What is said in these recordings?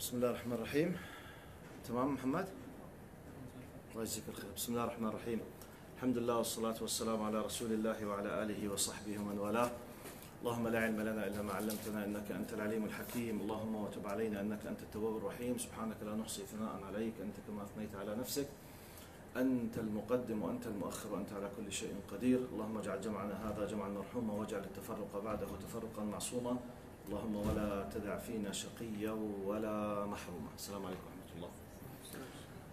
بسم الله الرحمن الرحيم. تمام محمد؟ الله يجزيك الخير. بسم الله الرحمن الرحيم. الحمد لله والصلاة والسلام على رسول الله وعلى آله وصحبه ومن والاه. اللهم لا علم لنا إلا ما علمتنا إنك أنت العليم الحكيم. اللهم وتب علينا إنك أنت التواب الرحيم. سبحانك لا نحصي ثناء عليك أنت كما أثنيت على نفسك. أنت المقدم وأنت المؤخر وأنت على كل شيء قدير. اللهم اجعل جمعنا هذا جمعا مرحوما واجعل التفرق بعده تفرقا معصوما. اللهم ولا تدع فينا شقيا ولا محروما. السلام عليكم ورحمة الله.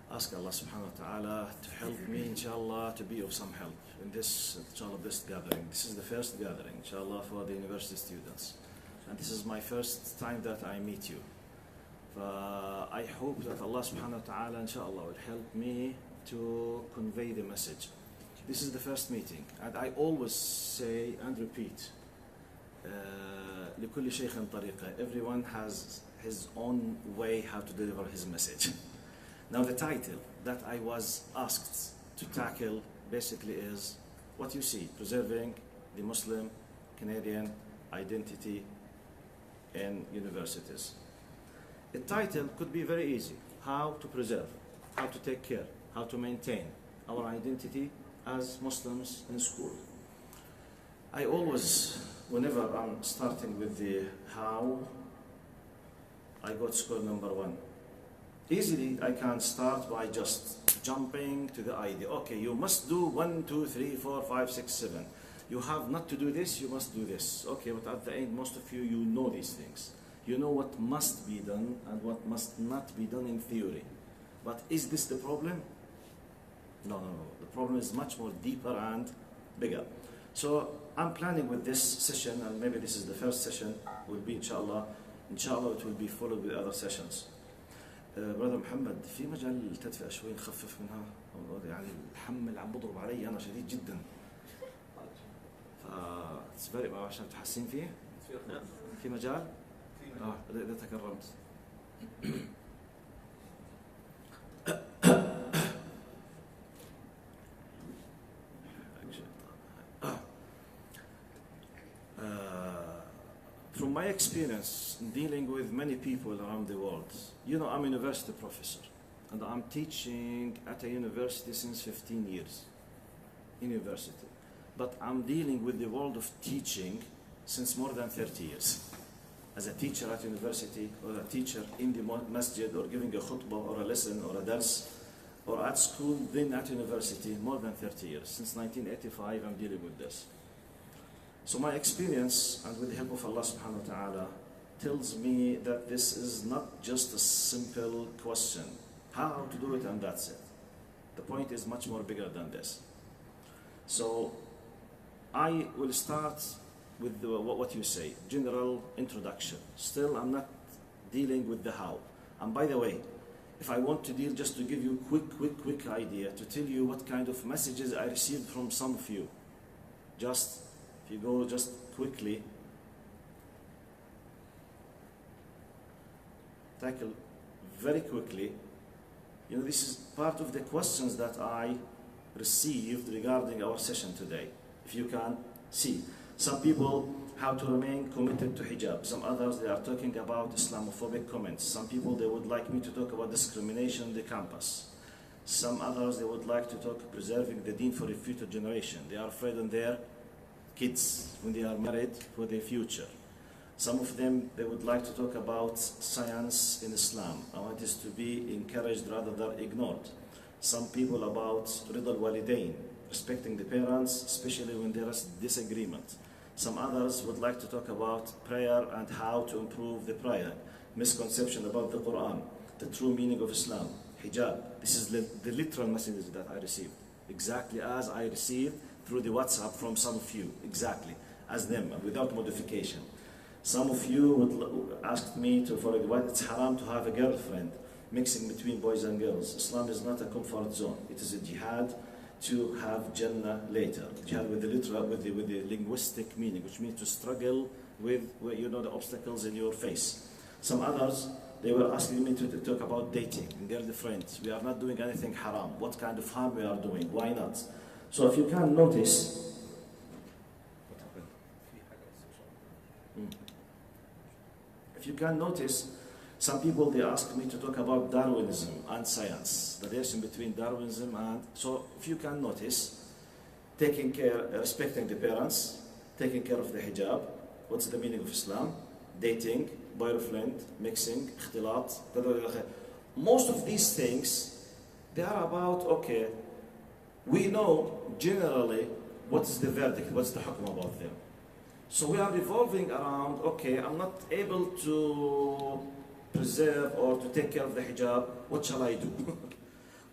Ask Allah subhanahu wa ta'ala to help me, inshallah, to be of some help in this, inshallah, this gathering. This is the first gathering, inshallah, for the university students. And this is my first time that I meet you. I hope that Allah subhanahu wa ta'ala, inshallah, will help me to convey the message. This is the first meeting, and I always say and repeat, لكل شيخ طريقة. Everyone has his own way how to deliver his message. Now the title that I was asked to tackle basically is what you see, preserving the Muslim Canadian identity in universities. The title could be very easy: how to preserve, how to take care, how to maintain our identity as Muslims in school. I always, whenever I'm starting with the how, I got score number 1. Easily, I can start by just jumping to the idea. Okay, you must do 1, 2, 3, 4, 5, 6, 7. You have not to do this, you must do this. Okay, but at the end, most of you know these things. You know what must be done and what must not be done in theory. But is this the problem? No. The problem is much more deeper and bigger. So I'm planning with this session, and maybe this is the first session, will be inshallah it will be followed with other sessions. Brother محمد، في مجال التدفئة شوي نخفف منها، يعني الحم اللي عم بضرب علي أنا شديد جدا. فا عشان تحسين فيه؟ في مجال؟ إذا تكرمت. From my experience in dealing with many people around the world, you know, I'm a university professor and I'm teaching at a university since 15 years in university, but I'm dealing with the world of teaching since more than 30 years. As a teacher at university or a teacher in the masjid or giving a khutbah or a lesson or a dars or at school, then at university, more than 30 years. Since 1985 I'm dealing with this. So my experience, and with the help of Allah subhanahu wa ta'ala, tells me that this is not just a simple question, how to do it and that's it. The point is much more bigger than this. So I will start with what you say, general introduction. Still, I'm not dealing with the how. And by the way, if I want to deal, just to give you quick idea, to tell you what kind of messages I received from some of you. If you go just quickly, tackle very quickly, you know, this is part of the questions that I received regarding our session today. If you can see, some people, how to remain committed to hijab. Some others, they are talking about Islamophobic comments. Some people, they would like me to talk about discrimination on the campus. Some others, they would like to talk preserving the deen for the future generation. They are afraid on their kids when they are married for their future. Some of them, they would like to talk about science in Islam. I want this to be encouraged rather than ignored. Some people about Rida al-Walidain, respecting the parents, especially when there is disagreement. Some others would like to talk about prayer and how to improve the prayer. Misconception about the Quran, the true meaning of Islam, hijab. This is the literal messages that I received. Exactly as I received through the WhatsApp from some of you, exactly as them, without modification. Some of you would ask me to, for what it's haram to have a girlfriend, mixing between boys and girls. Islam is not a comfort zone. It is a jihad to have Jannah later. Jihad with the literal, with the linguistic meaning, which means to struggle with, you know, the obstacles in your face. Some others, they were asking me to talk about dating and girlfriends. We are not doing anything haram. What kind of harm we are doing? Why not? So if you can notice, if you can notice, Some people, they ask me to talk about Darwinism and science, the relation between Darwinism and, so if you can notice, taking care, respecting the parents, taking care of the hijab, what's the meaning of Islam, dating, boyfriend, mixing, اختلاط, most of these things, they are about, okay, we know generally what is the verdict, what's the hukm about them. So we are revolving around, okay, I'm not able to preserve or to take care of the hijab, what shall I do?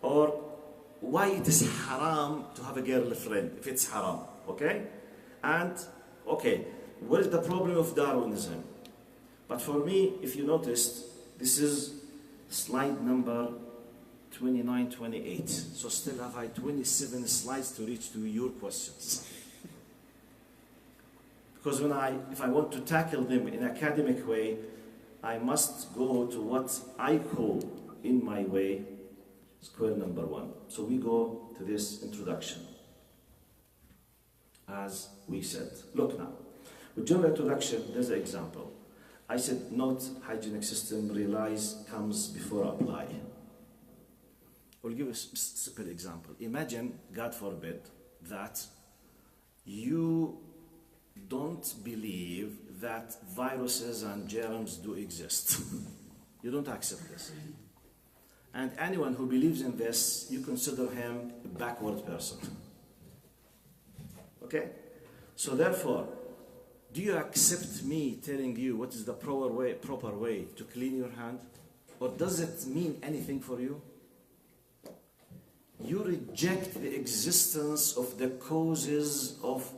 Or why it is haram to have a girlfriend, if it's haram, okay? And, okay, what is the problem of Darwinism? But for me, if you noticed, this is slide number 29, 28. So still have I 27 slides to reach to your questions. Because if I want to tackle them in an academic way, I must go to what I call, in my way, square number one. So we go to this introduction. As we said, look now, with general introduction, there's an example. I said, note, hygienic system, realize, comes before apply. We'll give a simple example. Imagine, God forbid, that you don't believe that viruses and germs do exist. You don't accept this. And anyone who believes in this, you consider him a backward person. Okay? So therefore, do you accept me telling you what is the proper way to clean your hand? Or does it mean anything for you? You reject the existence of the causes of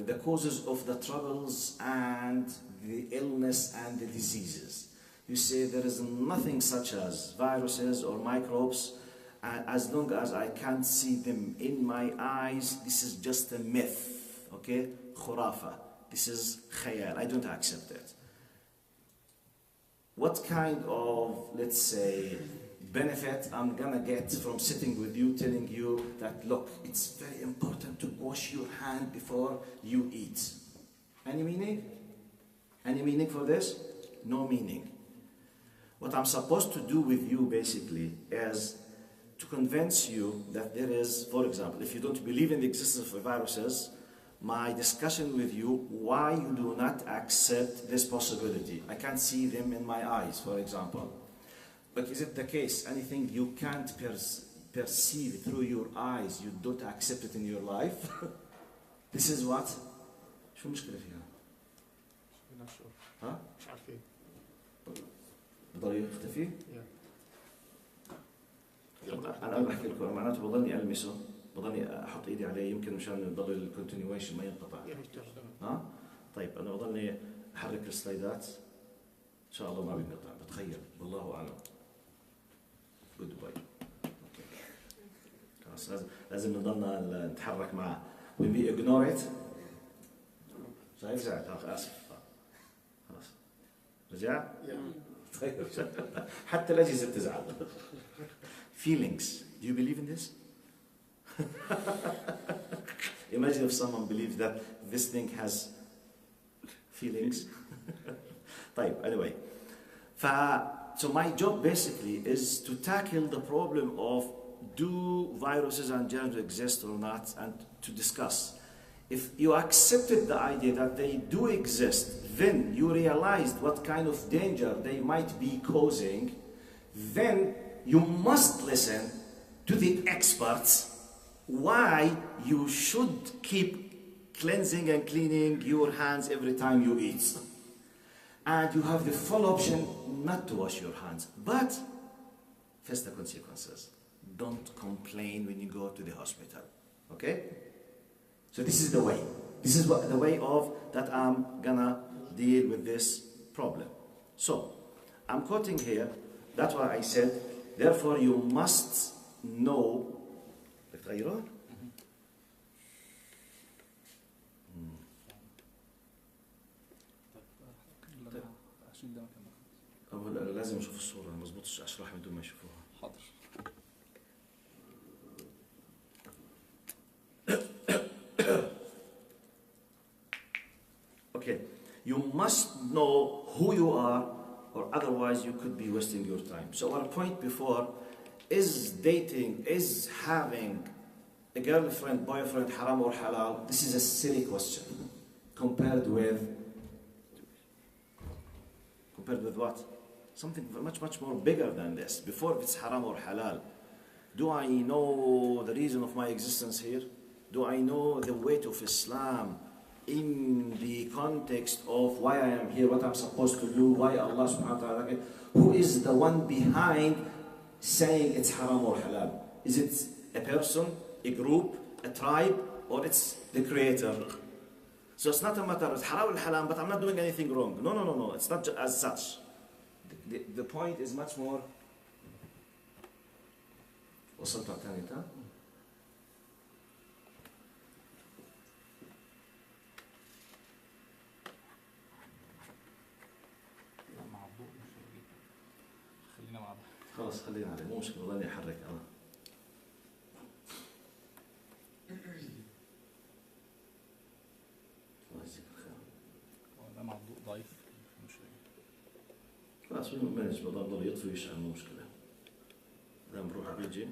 the causes of the troubles and the illness and the diseases. You say there is nothing such as viruses or microbes, and as long as I can't see them in my eyes, this is just a myth, okay? Khurafa. This is khayal. I don't accept it. What kind of, let's say, benefit I'm gonna get from sitting with you, telling you that, look, it's very important to wash your hand before you eat? Any meaning? Any meaning for this? No meaning. What I'm supposed to do with you basically is to convince you that there is, for example, if you don't believe in the existence of viruses, my discussion with you, why you do not accept this possibility. I can't see them in my eyes, for example. But is it the case, anything you can't perceive through your eyes, you don't accept it in your life? This is what? شو المشكلة فيها؟ ها؟ مش عارفين. بضل يختفي؟ أنا بحكي لكم معناته بضلني ألمسه، بضلني أحط إيدي عليه يمكن مشان يضل الكونتينيويشن ما ينقطع. ها؟ طيب أنا بضلني أحرك السلايدات إن شاء الله ما بينقطع، بتخيل والله أعلم. جود باي. خلاص لازم نضلنا نتحرك معه. When we ignore it. شايف زعل آسف. خلاص. رجع؟ طيب حتى الأجهزة بتزعل. Feelings. Do you believe in this? Imagine if someone believes that this thing has feelings. طيب, anyway. So my job basically is to tackle the problem of do viruses and germs exist or not, and to discuss. If you accepted the idea that they do exist, then you realized what kind of danger they might be causing, then you must listen to the experts why you should keep cleansing and cleaning your hands every time you eat. And you have the full option not to wash your hands. But face the consequences. Don't complain when you go to the hospital. Okay? So this is the way. This is the way of that I'm gonna deal with this problem. So, I'm quoting here. That's why I said, therefore you must know. لازم نشوف الصورة، ما مظبوطش أشرح بدون ما يشوفوها. حاضر. Okay, you must know who you are, or otherwise you could be wasting your time. So our point before, is dating, is having a girlfriend, boyfriend, haram or halal? This is a silly question compared with what? Something much, much more bigger than this. Before, if it's haram or halal, do I know the reason of my existence here? Do I know the weight of Islam in the context of why I am here, what I'm supposed to do, why Allah subhanahu wa ta'ala, who is the one behind saying it's haram or halal? Is it a person, a group, a tribe, or it's the creator? So it's not a matter of haram or halal, but I'm not doing anything wrong. No. It's not as such. The point is much more. وصلت على الثاني ده؟ مع الضوء مش هيجيب. خلينا مع ده. خلاص خلينا عليه، مو مشكلة، ضلني أحرك أنا. الله يجزيك الخير. ده مع الضوء ضعيف مش هيجيب. خلاص بنمانج، بضل يطفي ويشعل، مو مشكلة. ده بروح بيجي.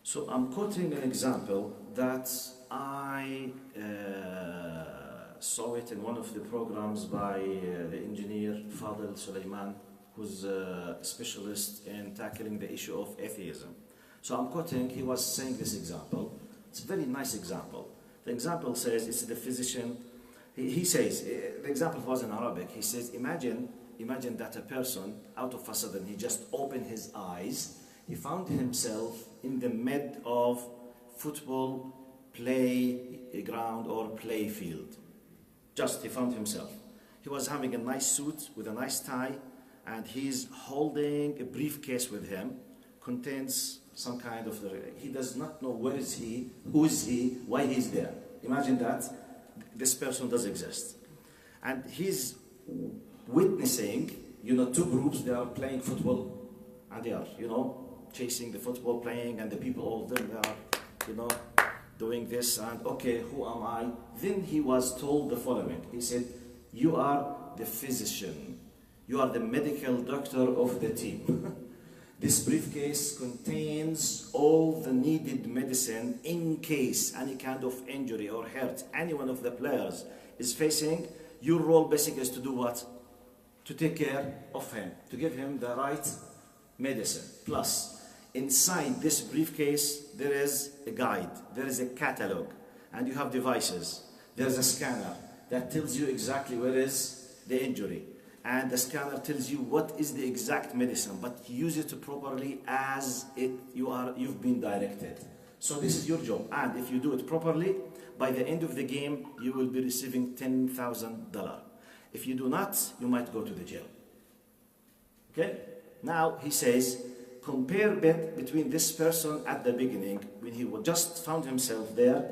So I'm quoting an example that I saw it in one of the programs by the engineer Fadil Suleiman, who's a specialist in tackling the issue of atheism. So I'm quoting, he was saying this example. It's a very nice example. The example says, it's the physician, he says, the example was in Arabic, he says, imagine that a person, out of a sudden, he just opened his eyes, he found himself in the mid of football playground or play field. Just he found himself. He was having a nice suit with a nice tie, and he's holding a briefcase with him, contains some kind of, he does not know where is he, who is he, why he's there. Imagine that this person does exist. And he's witnessing, two groups, they are playing football, and they are, chasing the football, playing, and the people, all of them, they are, doing this, and okay, who am I? Then he was told the following. He said, you are the physician. You are the medical doctor of the team. This briefcase contains all the needed medicine in case any kind of injury or hurt any one of the players is facing. Your role basically is to do what? To take care of him, to give him the right medicine. Plus, inside this briefcase, there is a guide, there is a catalog, and you have devices. There's a scanner that tells you exactly where is the injury. And the scanner tells you what is the exact medicine, but use it properly as you've been directed. So this is your job. And if you do it properly, by the end of the game, you will be receiving $10,000. If you do not, you might go to the jail. Okay? Now, he says, compare between this person at the beginning, when he just found himself there,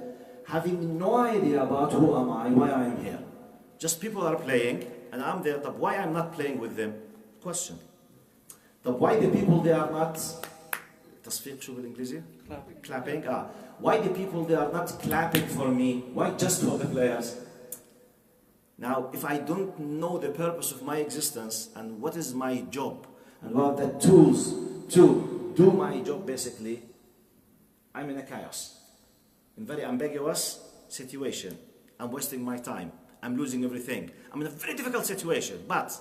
having no idea about who am I, why I am here. Just people are playing, and I'm there, but why I'm not playing with them? Question. But why the people they are not, تصفيق شو بالإنجليزي? Clapping. Why the people they are not clapping for me? Why just for the players? Now, if I don't know the purpose of my existence and what is my job, and what are the tools to do my job, basically, I'm in a chaos. In very ambiguous situation. I'm wasting my time. I'm losing everything. I'm in a very difficult situation. But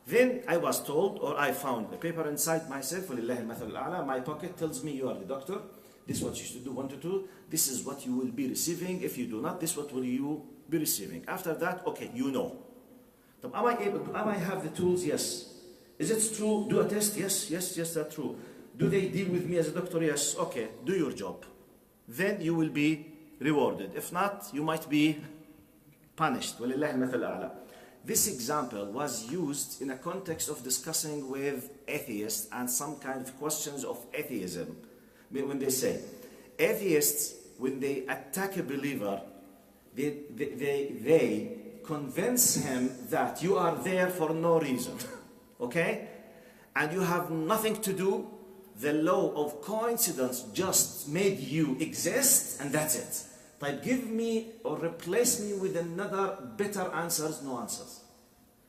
then I was told, or I found a paper inside myself, my pocket tells me you are the doctor. This is what you should do, 1 to 2. This is what you will be receiving. If you do not, this is what will you be receiving. After that, okay, you know. Am I have the tools? Yes. Is it true? Do a test? Yes, that's true. Do they deal with me as a doctor? Yes. Okay, do your job. Then you will be rewarded. If not, you might be punished. This example was used in a context of discussing with atheists and some kind of questions of atheism. When they say, atheists, when they attack a believer, they convince him that you are there for no reason. Okay? And you have nothing to do. The law of coincidence just made you exist, and that's it. طيب give me or replace me with another better answers, no answers.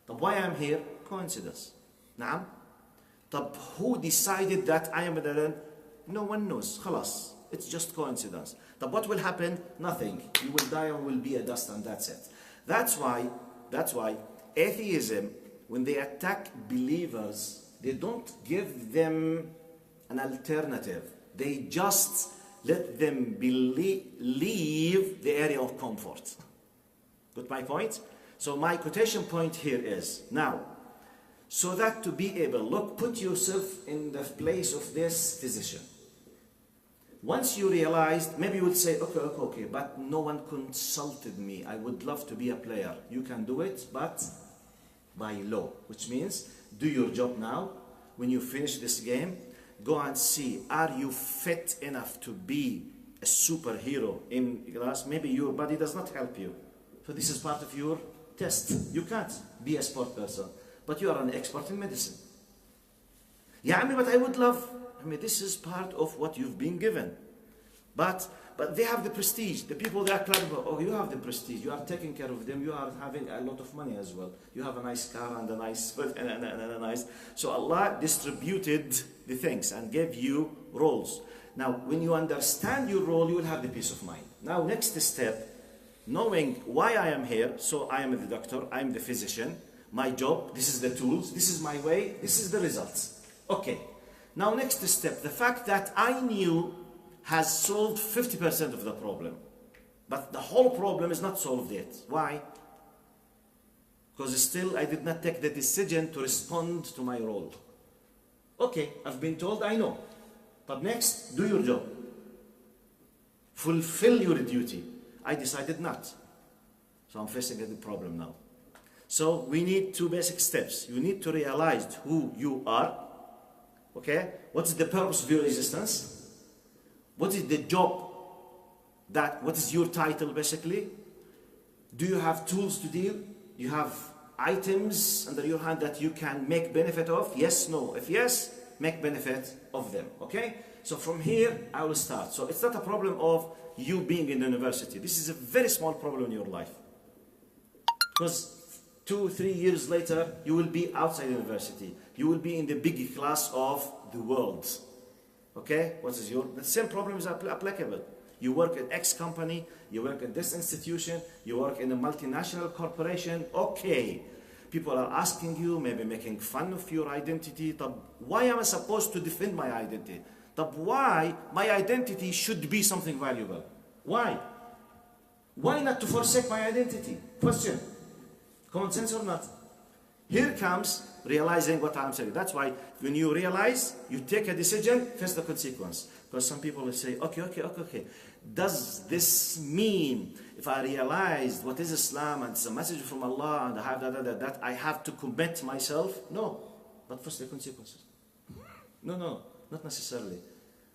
طب why I'm here? Coincidence. نعم. طب who decided that I am the... No one knows. خلاص. It's just coincidence. طب what will happen? Nothing. You will die and will be a dust and that's it. That's why atheism, when they attack believers, they don't give them an alternative. They just let them leave the area of comfort. Got my point? So my quotation point here is, now, so that to be able, look, put yourself in the place of this physician. Once you realized, maybe you would say, okay, but no one consulted me. I would love to be a player. You can do it, but by law, which means do your job now. When you finish this game, go and see, are you fit enough to be a superhero in class? Maybe your body does not help you. So this is part of your test. You can't be a sport person, but you are an expert in medicine. Yeah, but I would love... this is part of what you've been given. But they have the prestige. The people that are clapping, oh, you have the prestige. You are taking care of them. You are having a lot of money as well. You have a nice car and a nice... and a nice... So Allah distributed the things and gave you roles. Now, when you understand your role, you will have the peace of mind. Now, next step, knowing why I am here. So I am the doctor. I am the physician. My job, this is the tools. This is my way. This is the results. Okay. Now, next step, the fact that I knew has solved 50% of the problem. But the whole problem is not solved yet. Why? Because still I did not take the decision to respond to my role. Okay, I've been told, I know. But next, do your job. Fulfill your duty. I decided not. So I'm facing a problem now. So we need two basic steps. You need to realize who you are. Okay? What is the purpose of your existence? What is the job? What is your title basically? Do you have tools to deal? You have items under your hand that you can make benefit of? Yes, no. If yes, make benefit of them. Okay? So from here, I will start. So it's not a problem of you being in the university. This is a very small problem in your life. Because 2-3 years later, you will be outside university. You will be in the big class of the world. Okay? The same problem is applicable. You work at X company, you work at this institution, you work in a multinational corporation. Okay. People are asking you, maybe making fun of your identity. Why am I supposed to defend my identity? Why my identity should be something valuable? Why? Why not to forsake my identity? Question. Common sense or not? Here comes realizing what I'm saying. That's why when you realize, you take a decision, face the consequence. Because some people will say, okay. Does this mean if I realize what is Islam and it's a message from Allah and I have that I have to commit myself? No. But face the consequences. No, not necessarily.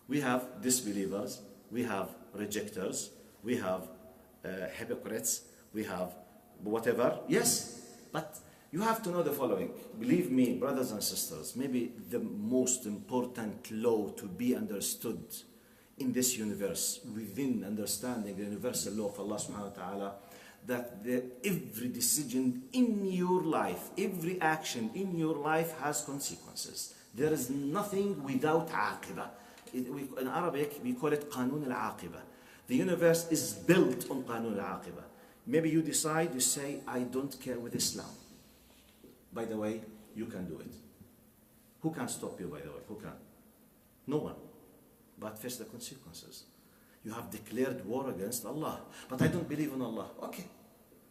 We have disbelievers, we have rejectors, we have hypocrites, we have whatever. Yes, but you have to know the following. Believe me, brothers and sisters, maybe the most important law to be understood in this universe, within understanding the universal law of Allah subhanahu wa ta'ala, that every decision in your life, every action in your life has consequences. There is nothing without aqibah. In Arabic, we call it qanun al-aqibah. The universe is built on qanun al-aqibah. Maybe you decide, you say, I don't care with Islam. By the way, you can do it. Who can stop you, by the way? Who can? No one. But face the consequences. You have declared war against Allah. But I don't believe in Allah. Okay.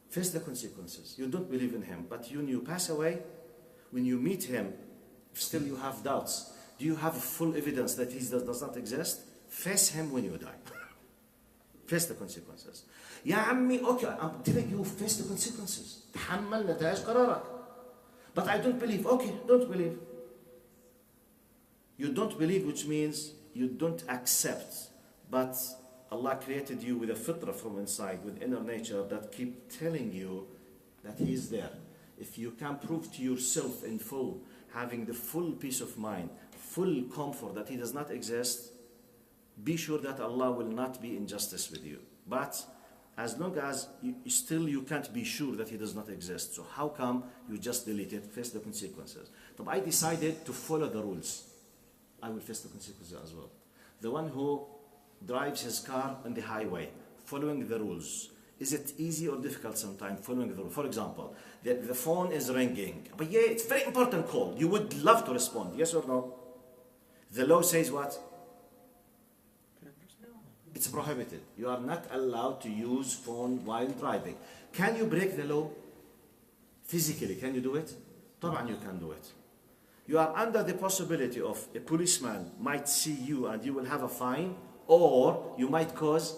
Face the consequences. You don't believe in Him. But when you pass away, when you meet Him, still you have doubts. Do you have full evidence that He does not exist? Face Him when you die. Face the consequences. Ya ammi, okay, I'm telling you, face the consequences. تحمل نتائج قرارك. But I don't believe. Okay, don't believe. You don't believe, which means you don't accept. But Allah created you with a fitrah from inside, with inner nature that keep telling you that He is there. If you can prove to yourself in full, having the full peace of mind, full comfort that He does not exist, be sure that Allah will not be in justice with you. But as long as you can't be sure that he does not exist. So how come you just delete it? Face the consequences. But I decided to follow the rules. I will face the consequences as well. The one who drives his car on the highway, following the rules. Is it easy or difficult sometimes following the rules? For example, the phone is ringing. But yeah, it's a very important call. You would love to respond, yes or no? The law says what? It's prohibited. You are not allowed to use phone while driving. Can you break the law? Physically, can you do it? طبعا you can do it. You are under the possibility of a policeman might see you and you will have a fine, or you might cause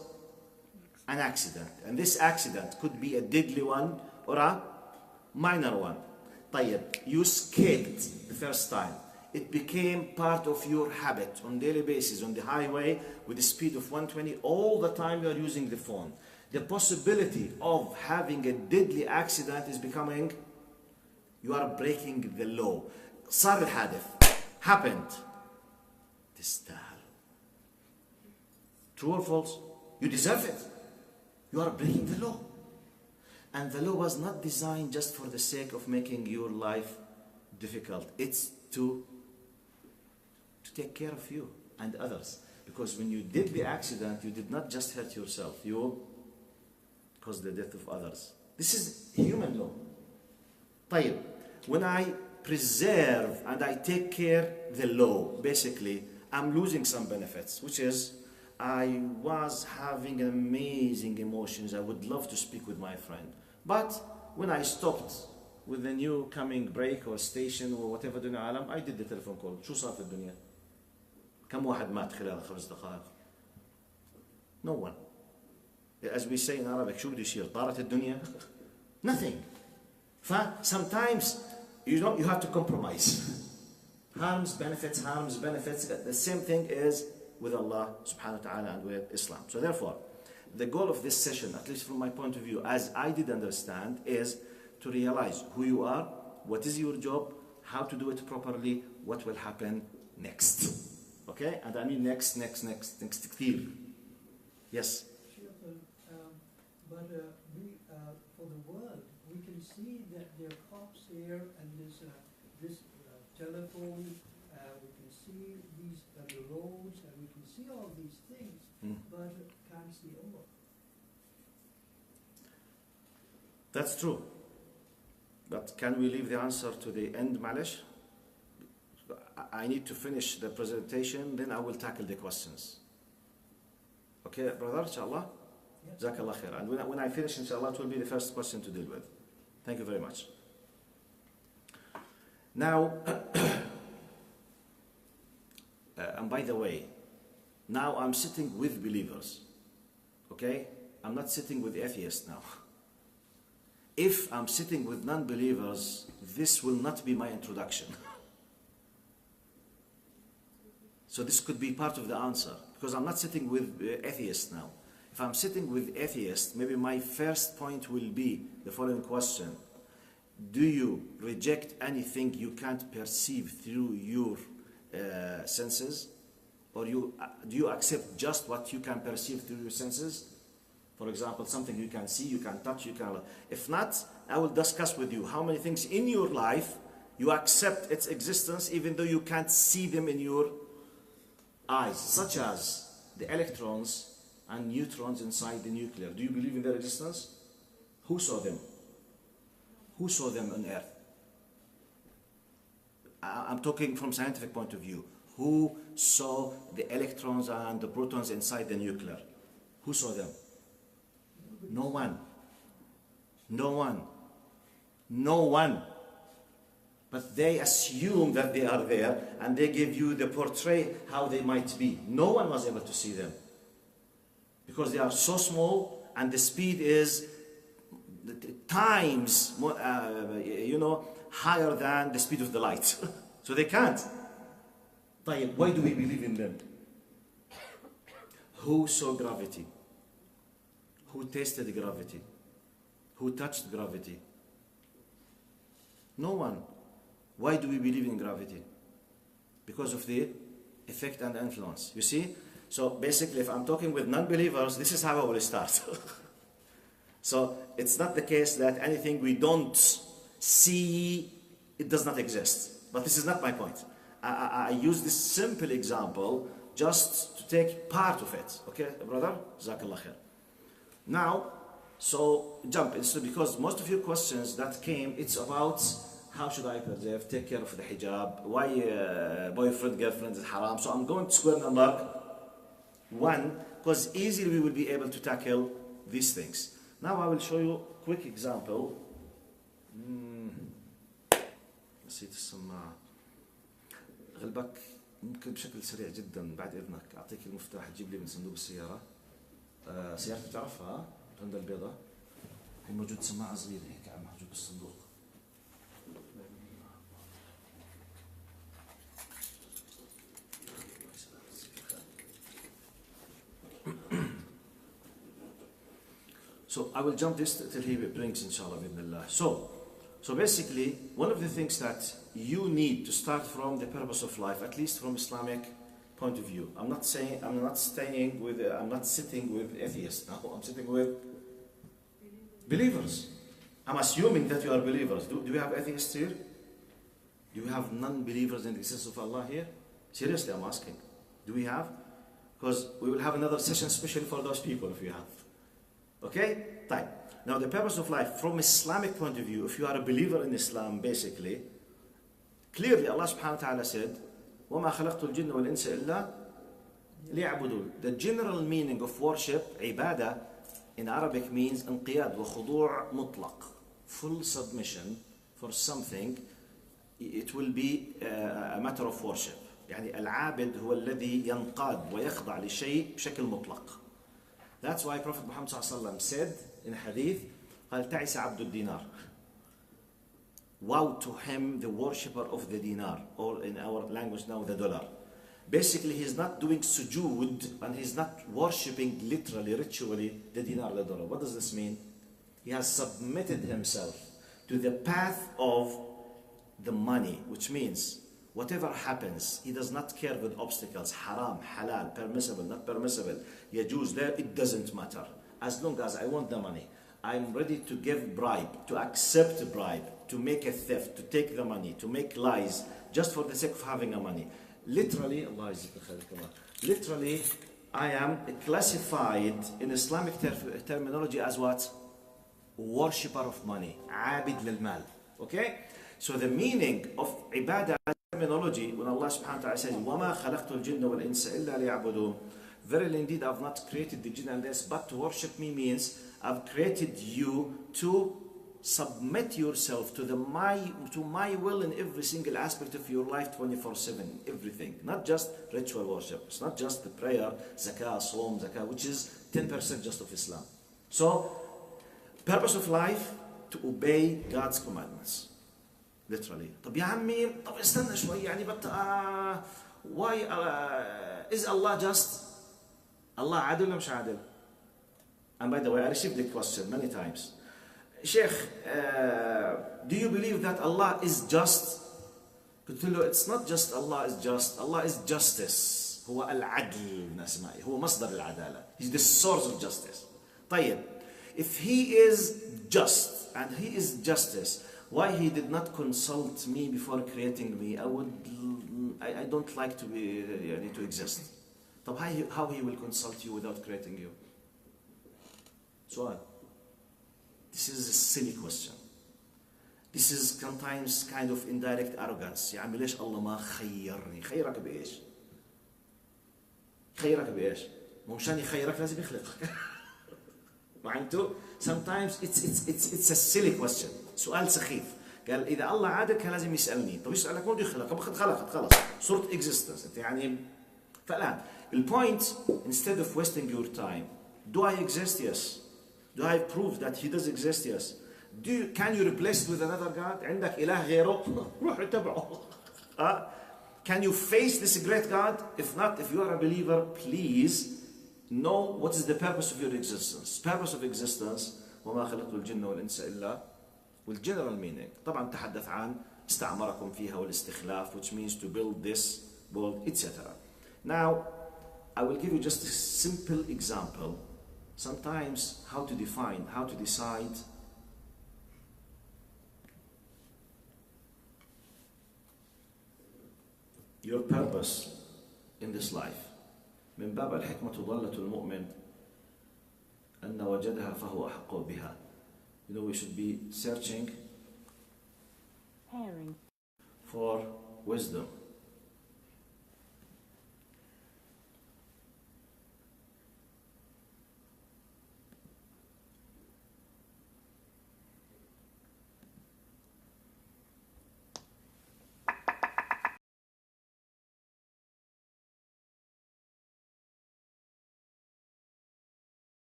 an accident. And this accident could be a deadly one or a minor one. طيب, you escaped the first time. It became part of your habit on daily basis on the highway with a speed of 120 all the time you are using the phone. The possibility of having a deadly accident is becoming, you are breaking the law. صار الحادث, happened, تستاهل. True or false? You deserve it. You are breaking the law. And the law was not designed just for the sake of making your life difficult. It's to take care of you and others. Because when you did the accident, you did not just hurt yourself. You caused the death of others. This is human law. طيب, when I preserve and I take care the law, basically, I'm losing some benefits, which is I was having amazing emotions. I would love to speak with my friend. But when I stopped with the new coming break or station or whatever dunia alam, I did the telephone call. شو صار في الدنيا؟ كم واحد مات خلال 5 دقائق؟ No one. As we say in Arabic, شو بده يصير؟ طارت الدنيا؟ Nothing. Sometimes you have to compromise. Harms, benefits, harms, benefits. The same thing is with Allah subhanahu wa ta'ala and with Islam. So therefore, the goal of this session, at least from my point of view, as I did understand, is to realize who you are, what is your job, how to do it properly, what will happen next. Okay? And I mean next كثير. Yes? But we, for the world, we can see that there are cops here and this telephone, we can see these the roads, and we can see all these things, but can't see Allah. That's true. But can we leave the answer to the end, Malish? I need to finish the presentation, then I will tackle the questions. Okay, brother, inshallah? Jazakallah khair. And when I finish, inshallah, it will be the first question to deal with. Thank you very much. Now, and by the way, now I'm sitting with believers. Okay? I'm not sitting with atheists now. If I'm sitting with non-believers, this will not be my introduction. So this could be part of the answer, because I'm not sitting with atheists now. If I'm sitting with atheists, maybe my first point will be the following question. Do you reject anything you can't perceive through your senses? Or do you accept just what you can perceive through your senses? For example, something you can see, you can touch, you can... If not, I will discuss with you how many things in your life you accept its existence even though you can't see them in your eyes, such as the electrons and neutrons inside the nuclear. Do you believe in their existence? Who saw them? Who saw them on Earth? I'm talking from scientific point of view. Who saw the electrons and the protons inside the nuclear? Who saw them? No one. No one. No one. But they assume that they are there and they give you the portrait how they might be. No one was able to see them. Because they are so small and the speed is times higher than the speed of the light. So they can't. Why do we believe in them? Who saw gravity? Who tasted gravity? Who touched gravity? No one. Why do we believe in gravity? Because of the effect and influence. You see? So basically, if I'm talking with non-believers, this is how I will start. So it's not the case that anything we don't see, it does not exist. But this is not my point. I use this simple example just to take part of it. Okay, brother? Jazakallah khair. Now, so jump into, because most of your questions that came, it's about how should I preserve, take care of the hijab, why boyfriend, girlfriend is haram. So I'm going to square number 1, because easily we will be able to tackle these things. Now I will show you a quick example. نسيت السماعة. غلبك ممكن بشكل سريع جدا بعد إذنك أعطيك المفتاح تجيب لي من صندوق السيارة. سيارتي بتعرفها هوندا البيضاء. هي موجود سماعة صغيرة هيك موجود بالصندوق. So I will jump this till he brings inshallah bidnillah. So basically, one of the things that you need to start from the purpose of life, at least from Islamic point of view. I'm not sitting with atheists now. I'm sitting with believers. I'm assuming that you are believers. Do we have atheists here? Do we have non-believers in the existence of Allah here? Seriously, I'm asking. Do we have? Because we will have another session especially for those people if we have. Okay? Time. Now the purpose of life from Islamic point of view, if you are a believer in Islam, basically, clearly Allah subhanahu wa ta'ala said, وَمَا خَلَقْتُ الْجِنَّ وَالْإِنسَ إِلَّا لِيَعْبُدُونَ. The general meaning of worship, ibadah, in Arabic means انقياد وخضوع مطلق. Full submission for something, it will be a matter of worship. يعني العابد هو الذي ينقاد ويخضع لشيء بشكل مطلق. That's why Prophet Muhammad ﷺ said in a hadith, قال تعس عبد الدينار. Woe to him, the worshipper of the dinar, or in our language now, the dollar. Basically, he's not doing sujood, and he's not worshipping literally, ritually, the dinar, the dollar. What does this mean? He has submitted himself to the path of the money, which means whatever happens, he does not care with obstacles, haram, halal, permissible, not permissible, yajuz, there, it doesn't matter. As long as I want the money, I'm ready to give bribe, to accept a bribe, to make a theft, to take the money, to make lies, just for the sake of having a money. Literally, literally, I am classified in Islamic terminology as what? Worshipper of money, abid lil mal. Okay? So the meaning of ibadah terminology, when Allah subhanahu wa ta'ala says, وَمَا خَلَقْتُ الْجِنَّ وَالْإِنسَ إِلَّا لِيَعْبُدُونَ. Verily indeed, I've not created the jinn and the ins, but to worship me means I've created you to submit yourself to my will in every single aspect of your life 24/7, everything. Not just ritual worship. It's not just the prayer, zakah, saum, zakah, which is 10% just of Islam. So, purpose of life, to obey God's commandments. Literally. طب يا عمي طب استنى شوي يعني why is Allah just? Allah عادل ولا مش عادل? And by the way, I received the question many times. Sheikh, do you believe that Allah is just? قلت له it's not just Allah is just. Allah is justice. هو العدل من أسمائه. هو مصدر العدالة. He's the source of justice. طيب, if he is just and he is justice, why he did not consult me before creating me? I don't like to be to exist. طب how he will consult you without creating you? سؤال. This is a silly question. This is sometimes kind of indirect arrogance. يا عمي ليش الله ما خيرني؟ خيرك بإيش؟ خيرك بإيش؟ مو مشان يخيرك لازم يخلقك. معناته sometimes it's a silly question. سؤال سخيف. قال إذا الله عادل كان لازم يسألني. طب يسألك مو بده يخلق. طب خلقت خلاص. صرت existence. أنت يعني فالآن الpoint, instead of wasting your time, do I exist? Yes. Do I prove that he does exist? Yes. Can you replace it with another God? عندك إله غيره؟ روح اتبعه. Can you face this great God? If not, if you are a believer, please know what is the purpose of your existence. Purpose of existence, وما خلقت الجن والإنس إلا, with general meaning. طبعا تحدث عن استعمركم فيها والاستخلاف, which means to build this, build, etc. Now, I will give you just a simple example Sometimes how to define, how to decide your purpose in this life. من باب الحكمة ضالة المؤمن أن وجدها فهو أحق بها. You know, we should be searching for wisdom.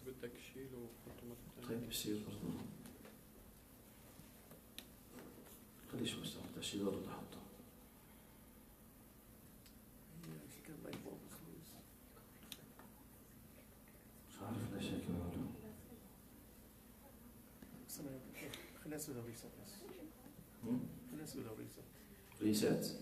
بدك تشيله وتحطه مرة طيب يصير برضه. خليه شو بس اشيله ولا احطه. مش عارف ليش هيك بيعملوا. خلينا نسوي له ريست بس. خلينا نسوي له ريست. ريست.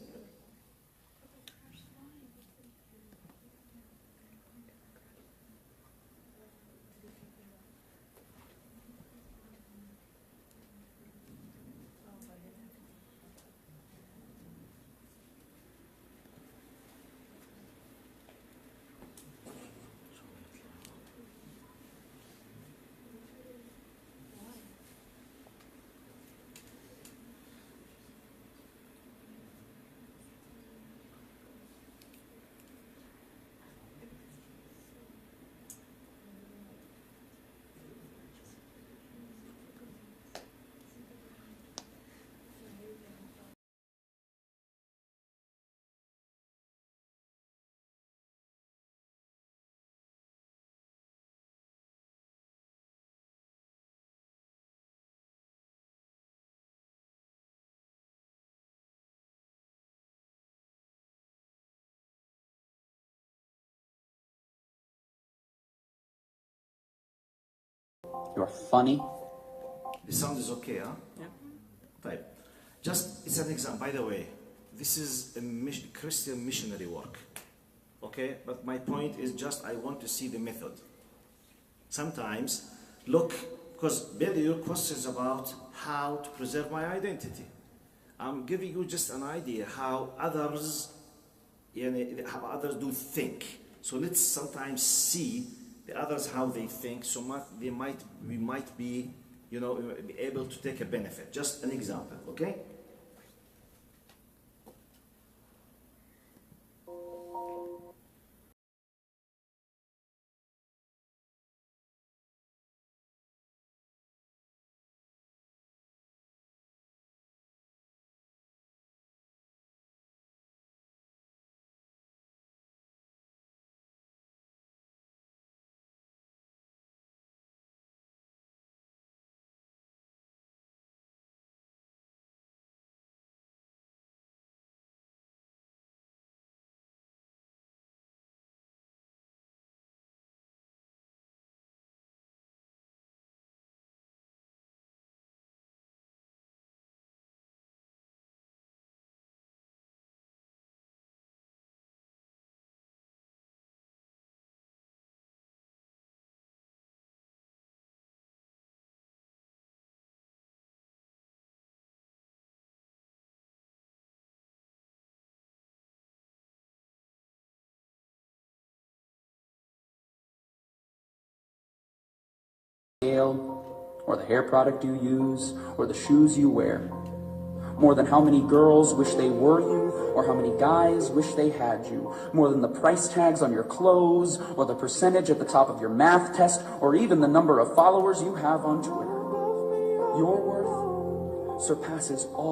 You're funny. The sound is okay, huh? Yeah. Type. Just, it's an example. By the way, this is a Christian missionary work. Okay? But my point is just I want to see the method. Sometimes, look, because Billy, your question is about how to preserve my identity. I'm giving you just an idea how others do think. So let's sometimes see the others how they think. So we might be, be able to take a benefit. Just an example, okay? Or the hair product you use, or the shoes you wear. More than how many girls wish they were you, or how many guys wish they had you. More than the price tags on your clothes, or the percentage at the top of your math test, or even the number of followers you have on Twitter. Your worth surpasses all.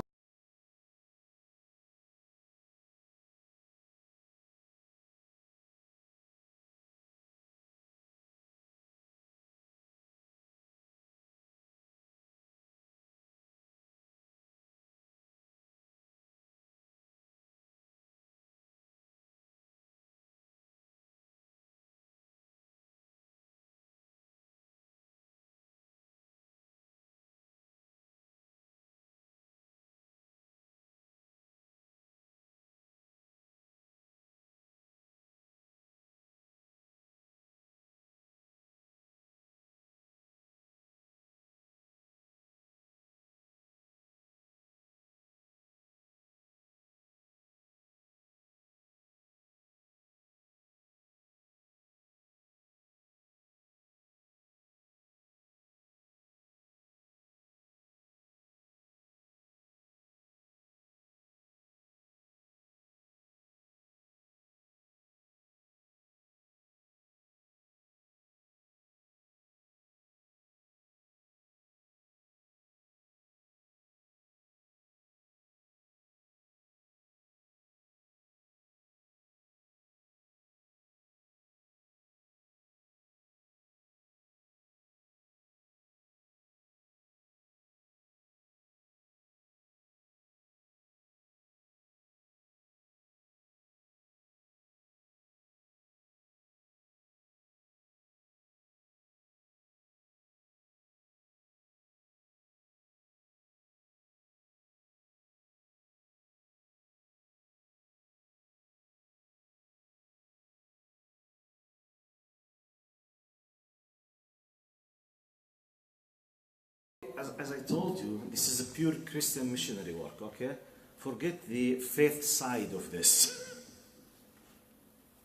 as I told you, this is a pure Christian missionary work, okay? Forget the faith side of this.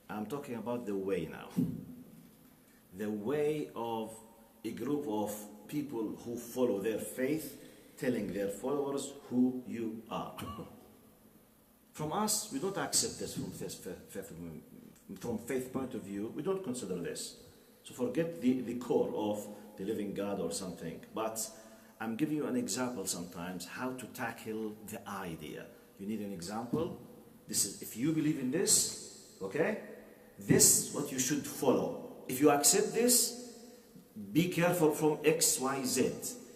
I'm talking about the way now. The way of a group of people who follow their faith, telling their followers who you are. From us, we don't accept this from faith point of view. We don't consider this. So forget the core of the living God or something. But I'm giving you an example sometimes how to tackle the idea. You need an example. This is, if you believe in this, okay, this is what you should follow. If you accept this, be careful from X, Y, Z.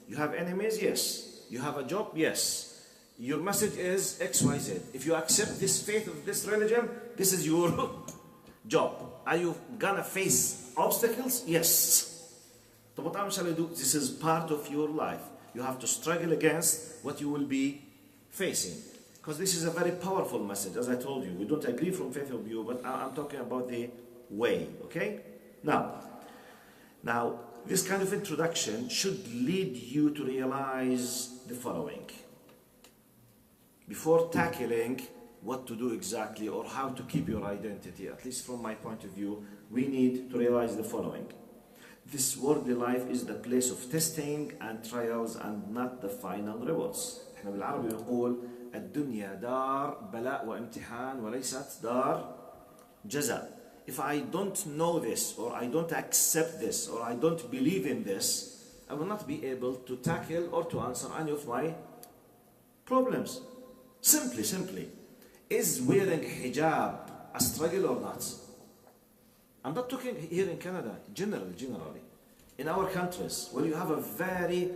You have enemies? Yes. You have a job? Yes. Your message is X, Y, Z. If you accept this faith of this religion, this is your job. Are you gonna face obstacles? Yes. So what shall I do? This is part of your life. You have to struggle against what you will be facing. Because this is a very powerful message, as I told you. We don't agree from faith of view, but I'm talking about the way, okay? Now, this kind of introduction should lead you to realize the following. Before tackling what to do exactly or how to keep your identity, at least from my point of view, we need to realize the following. This worldly life is the place of testing and trials and not the final rewards. احنا بالعربي نقول الدنيا دار بلاء وامتحان وليست دار جزاء. If I don't know this, or I don't accept this, or I don't believe in this, I will not be able to tackle or to answer any of my problems. Simply. Is wearing hijab a struggle or not? I'm not talking here in Canada, generally. In our countries, where you have a very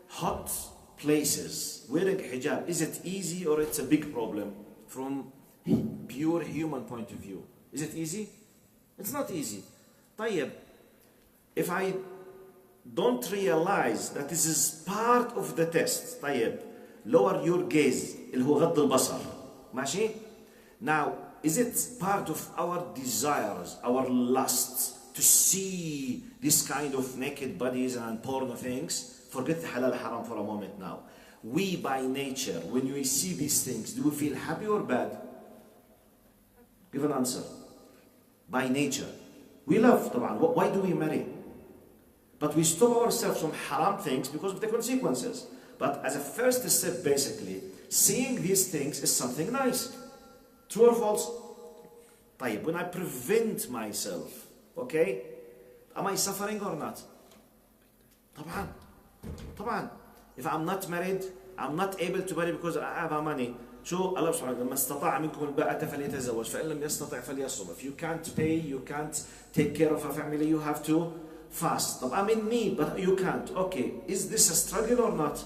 hot places, wearing hijab, is it easy or it's a big problem from pure human point of view? Is it easy? It's not easy. طيب, if I don't realize that this is part of the test, طيب, lower your gaze, اللي هو غض البصر, ماشي? Now, is it part of our desires, our lusts, to see this kind of naked bodies and porno things? Forget the halal haram for a moment now. We by nature, when we see these things, do we feel happy or bad? Give an answer. By nature. We love, طبعا. Why do we marry? But we stop ourselves from haram things because of the consequences. But as a first step, basically, seeing these things is something nice. True or false? طيب, when I prevent myself, okay, am I suffering or not? طبعا. If I'm not married, I'm not able to marry because I have money. شو الله سبحانه وتعالى من استطاع منكم الباءة فليتزوج فإن لم يستطع فليصوم. If you can't pay, you can't take care of a family, you have to fast. طب I'm in need, but you can't. Okay, is this a struggle or not?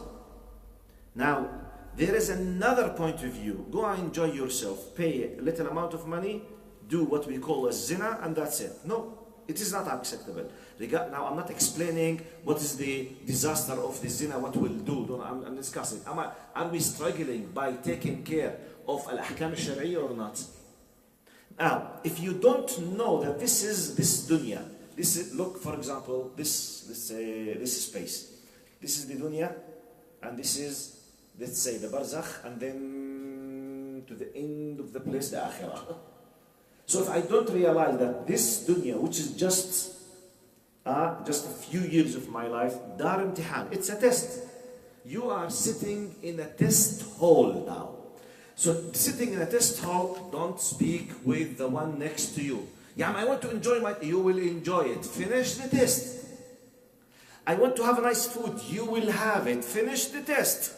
Now, there is another point of view. Go and enjoy yourself. Pay a little amount of money, do what we call a zina, and that's it. No, it is not acceptable. Now, I'm not explaining what is the disaster of the zina, what we'll do. I'm discussing. Are we struggling by taking care of al-ahkam al-shar'iyya or not? Now, if you don't know that this is this dunya, look, for example, this space. This is the dunya, and this is, let's say, the barzakh, and then to the end of the place, the akhirah. So if I don't realize that this dunya, which is just a few years of my life, dar imtihan, it's a test. You are sitting in a test hall now. So sitting in a test hall, don't speak with the one next to you. Yeah, I want to enjoy you will enjoy it. Finish the test. I want to have nice food. You will have it. Finish the test.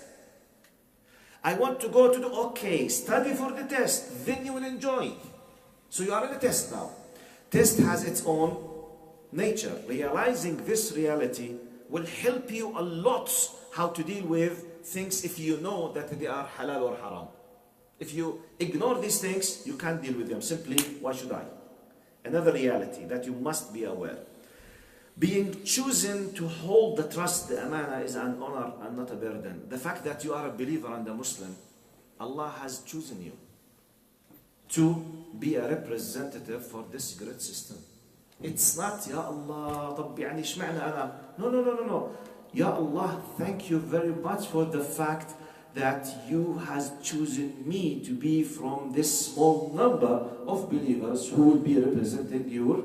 I want to go to okay, study for the test. Then you will enjoy. So you are in a test now. Test has its own nature. Realizing this reality will help you a lot how to deal with things if you know that they are halal or haram. If you ignore these things, you can't deal with them. Simply, why should I? Another reality that you must be aware. Being chosen to hold the trust, the amana, is an honor and not a burden. The fact that you are a believer and a Muslim, Allah has chosen you to be a representative for this great system. It's not, Ya Allah, طب يعني اشمعنى أنا? No. Ya Allah, thank you very much for the fact that you has chosen me to be from this small number of believers who will be representing your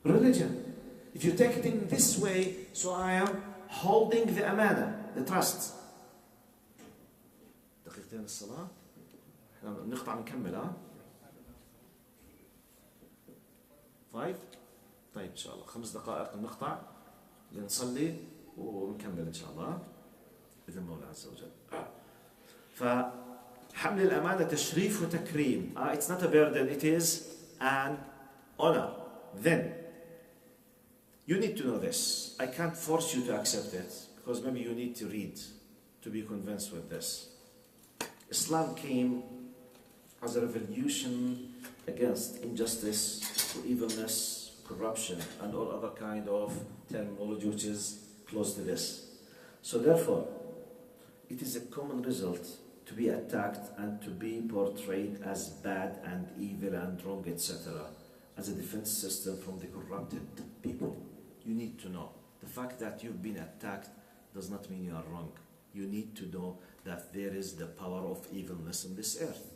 religion. If you take it in this way, so I am holding the amana, the trust. دقيقتين الصلاة. نقطع نكمل ها؟ 5 طيب إن شاء الله 5 دقائق نقطع لنصلي ونكمل إن شاء الله بإذن الله عز وجل. فحمل الأمانة تشريف وتكريم. It's not a burden, it is an honor. Then you need to know this. I can't force you to accept it because maybe you need to read to be convinced with this. Islam came as a revolution against injustice, evilness, corruption, and all other kind of terminology which is close to this. So therefore, it is a common result to be attacked and to be portrayed as bad and evil and wrong, etc., as a defense system from the corrupted people. You need to know. The fact that you've been attacked does not mean you are wrong. You need to know that there is the power of evilness on this earth.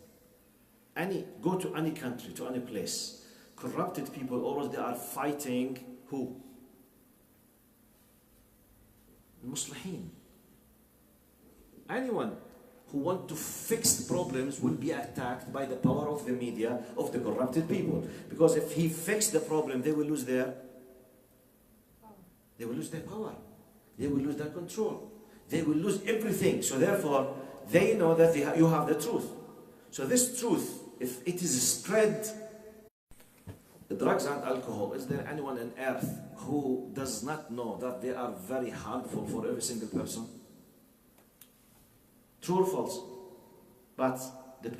Go to any country, to any place. Corrupted people always, they are fighting who? Muslihin. Anyone who wants to fix the problems will be attacked by the power of the media, of the corrupted people. Because if he fixed the problem, they will lose their power. They will lose their control. They will lose everything. So therefore, they know that you have the truth. So this truth, if it is spread, the drugs and alcohol, is there anyone on earth who does not know that they are very harmful for every single person? True or false? But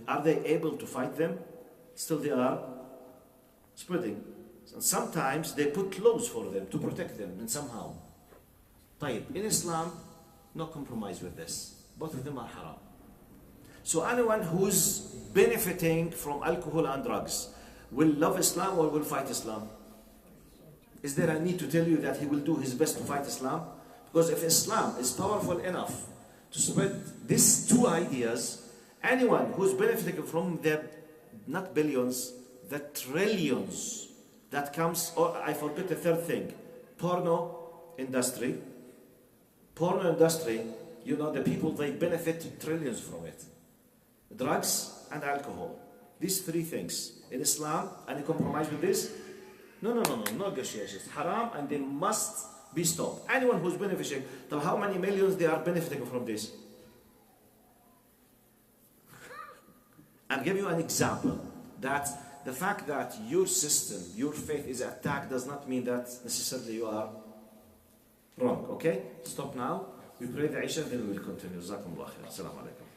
are they able to fight them? Still they are spreading. And sometimes they put laws for them to protect them and somehow. طيب, in Islam, no compromise with this. Both of them are haram. So anyone who's benefiting from alcohol and drugs will love Islam or will fight Islam? Is there a need to tell you that he will do his best to fight Islam? Because if Islam is powerful enough to spread these two ideas, anyone who's benefiting from the, not billions, the trillions that comes, or I forget the third thing, porno industry, you know, the people, they benefit trillions from it. Drugs and alcohol. These three things. In Islam, any compromise with this? No negotiations. Haram, and they must be stopped. Anyone who's benefiting, now how many millions they are benefiting from this? I'll give you an example. That the fact that your system, your faith is attacked does not mean that necessarily you are wrong. Okay? Stop now. We pray the Isha, then we will continue. Jazakumullah khair. Assalamu alaikum.